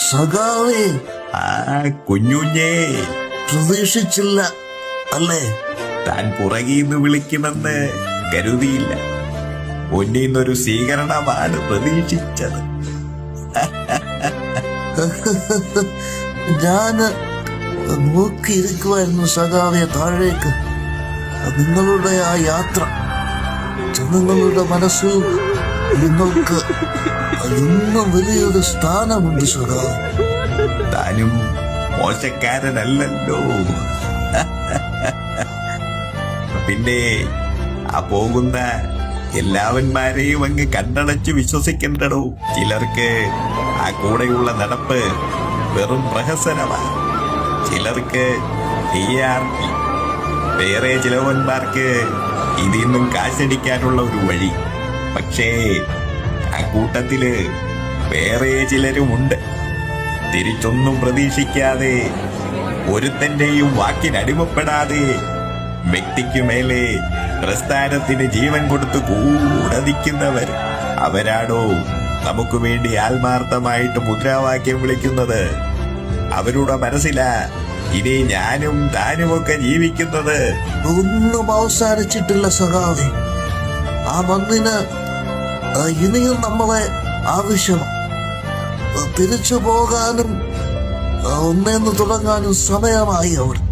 സഖാവേ, കുഞ്ഞുഞ്ഞേ, പ്രതീക്ഷിച്ചില്ല അല്ലേ? താൻ പുറകീന്ന് വിളിക്കുമെന്ന് കരുതിയില്ല. ഒന്നീന്നൊരു സ്വീകരണമാണ് പ്രതീക്ഷിച്ചത്. ഞാന് നോക്കിയിരിക്കുമായിരുന്നു സഖാവെ താഴേക്ക്. നിങ്ങളുടെ ആ യാത്ര, ജനങ്ങളുടെ മനസ്സിൽ നിങ്ങൾക്ക് ഇന്നും വലിയൊരു സ്ഥാനമുണ്ട് സഖാവ്. താനും മോശക്കാരനല്ലല്ലോ. പിന്നെ ആ പോകുന്ന എല്ലാവന്മാരെയും അങ്ങ് കണ്ണടച്ച് വിശ്വസിക്കണ്ടടോ. ചിലർക്ക് ആ കൂടെയുള്ള നടപ്പ് വെറും പ്രഹസനമാണ്, ചിലർക്ക് TRP, വേറെ ചിലവന്മാർക്ക് ഇതിന്നും കാശടിക്കാനുള്ള ഒരു വഴി. പക്ഷേ ആ കൂട്ടത്തില് വേറെ ചിലരുമുണ്ട്, തിരിച്ചൊന്നും പ്രതീക്ഷിക്കാതെ, ഒരുത്തന്റെയും വാക്കിനടിമപ്പെടാതെ, വ്യക്തിക്കു മേലെ പ്രസ്ഥാനത്തിന് ജീവൻ കൊടുത്തു കൂടെ നിൽക്കുന്നവർ. അവരാണോ നമുക്ക് വേണ്ടി ആത്മാർത്ഥമായിട്ട് മുദ്രാവാക്യം വിളിക്കുന്നത്. അവരുടെ മനസ്സിലാ ഇനി ഞാനും താനുമൊക്കെ ജീവിക്കുന്നത്. ഒന്നും അവസാനിച്ചിട്ടില്ല സഖാവേ. ആ മണ്ണിന് ഇനിയും നമ്മളെ ആവശ്യമാണ്. തിരിച്ചു പോകാനും ഒന്നേന്ന് തുടങ്ങാനും സമയമായി അവിടെ.